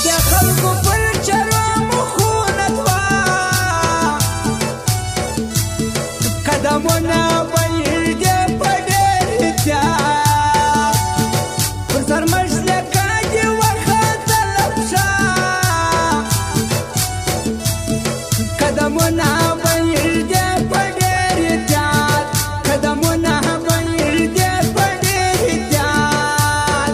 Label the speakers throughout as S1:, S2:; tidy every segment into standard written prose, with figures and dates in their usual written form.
S1: دې خلکو پر چرو مخونه دوه قدمونه بهیر دې په ډېر احتیاط پر سر مشلکه دې وختله پښه قدمونه بهیر دې په ډېر احتیاط قدمونه بهیر دې په ډېر احتیاط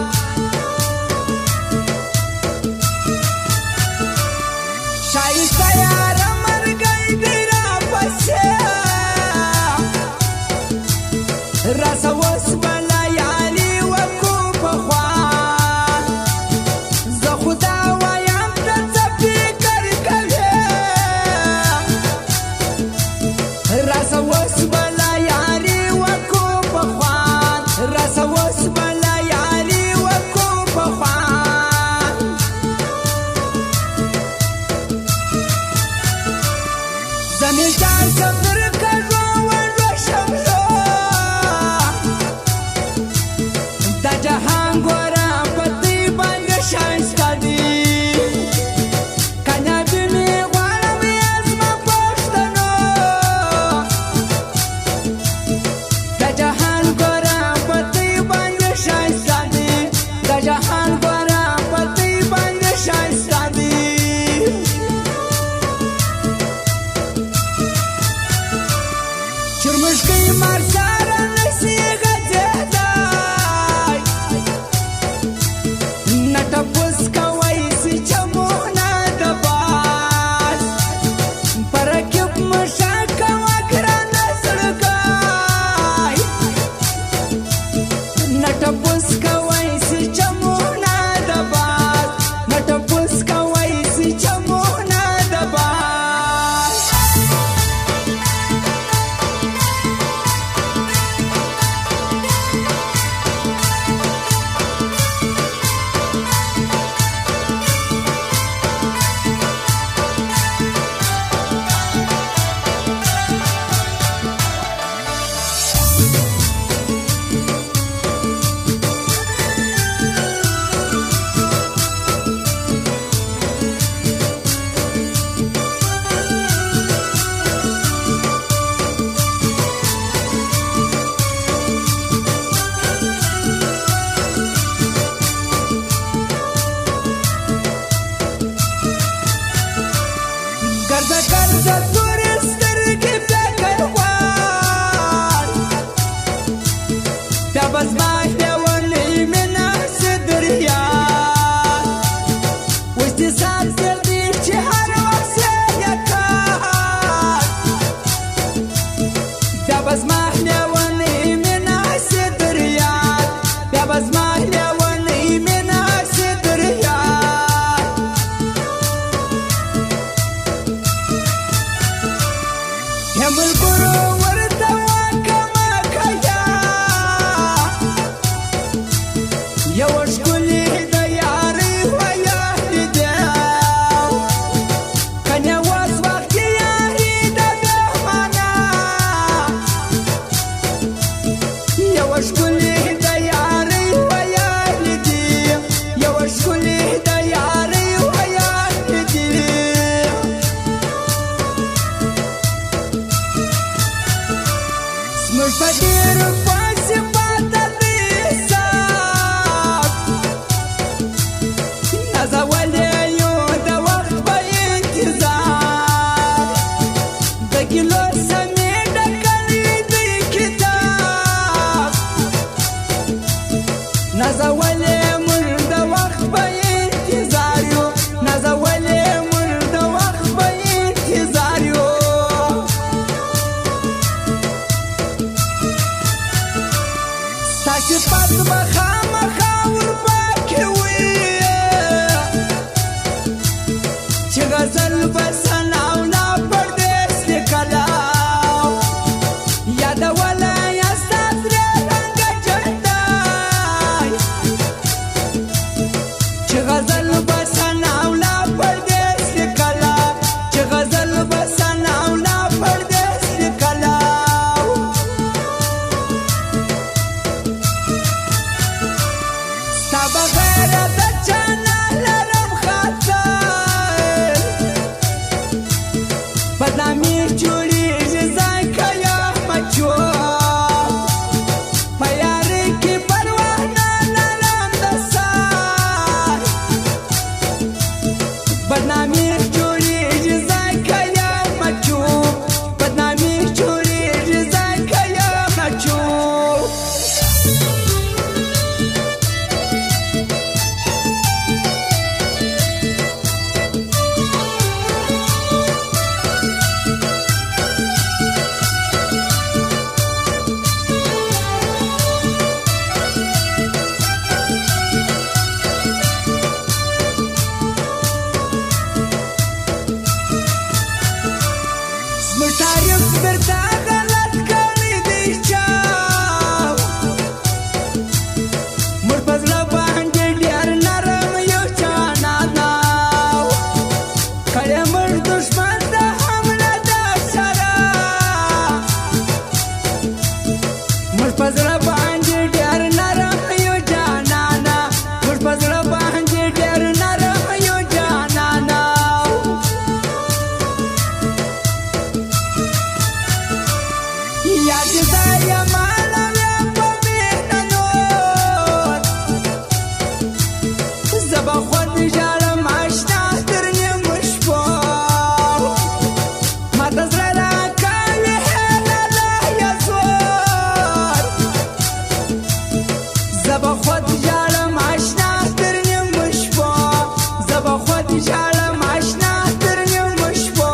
S1: ژاړم اشنا تر نیمو شپو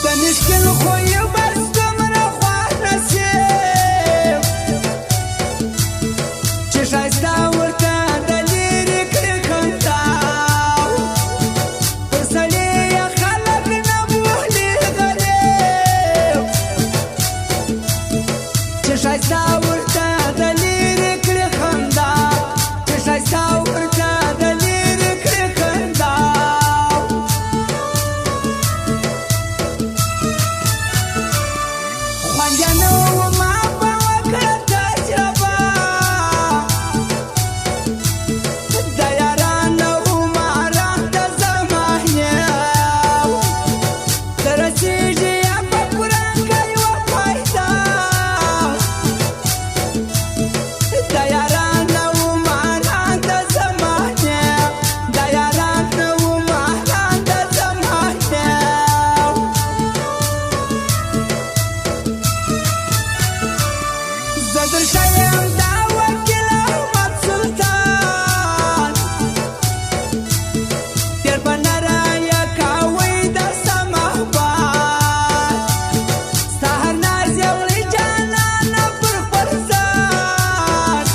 S1: د مسکین خوی بس دومره خوښ نصیب چې ښایسته ورته د لرې کړې خندا پر سړي یې خلک نه بولي غریب چې ښایسته ورته د لرې کړې خندا چې ښایسته ورته د لرې کړې خندا خوندیانه وما په وکړه تجربه د یارانو عمران د زمانې ته رسېږي یا په پوره کوي وفایده د یارانو عمران د زمانې د یارانو عمران د زمانې زه درشه یم دا وکیل احمد سلطان تېر په نره یې کوئ د سمحبان ستا هر ناز یې وړئ جانانه پر خپل ځان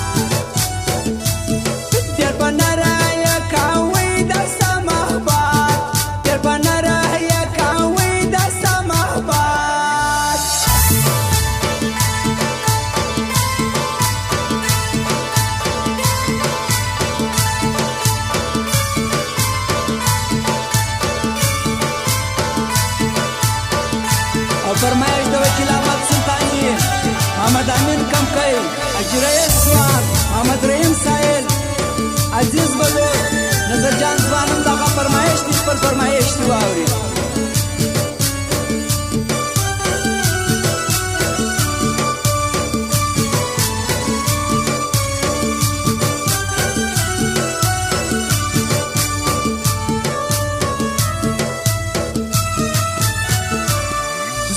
S1: تېر په نره یې کوئ د سمحبان تېر په نره یې کوئ د سمحبان او فرمایش د وکیل احمد سلطاني محمد امین کمکی حاجي رئیس ځوان محمد رحیم سایل عزیز بلوچ نظر جان ځوان هم دغه فرمایش دي خپل فرمایش دي واوري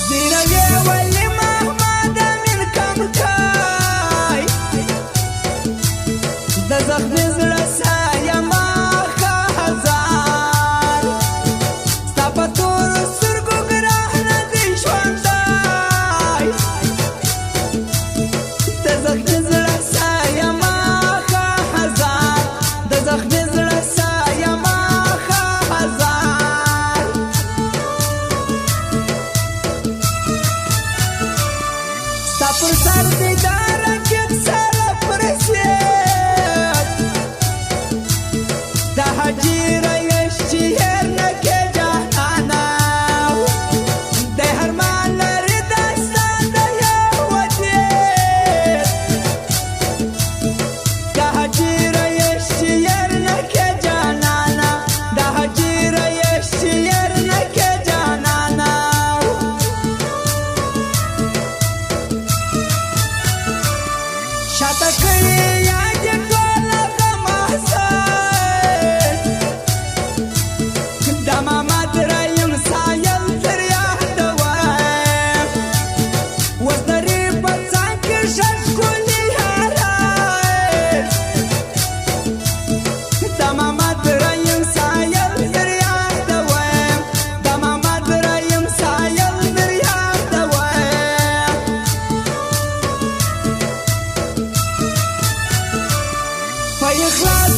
S1: زیروی ولی محمد امین کمکی د زخمي زړه سایه ما ښه هزار ستا په تورو سترګو ګرانه دی ژوندی د زخمي زړه سایه ما ښه هزار د زخمي زړه سایه ما ښه هزار ستا پر سر دیداره کې سره پرسید د حاجي رئیس چې هېر نه کې جانانه د هرمان لرې داستان د یو ودید د حاجي رئیس چې هېر نه کې جانانه د حاجي رئیس چې هېر نه کې جانانه شاته کړي یاد یې ټوله غمازان د محمد رحیم سایل تر یادوم اوس درې په څنګ کې ښه ښکلي یاران د محمد رحیم سایل تر یادوم د محمد رحیم سایل تر یادوم په اخلاص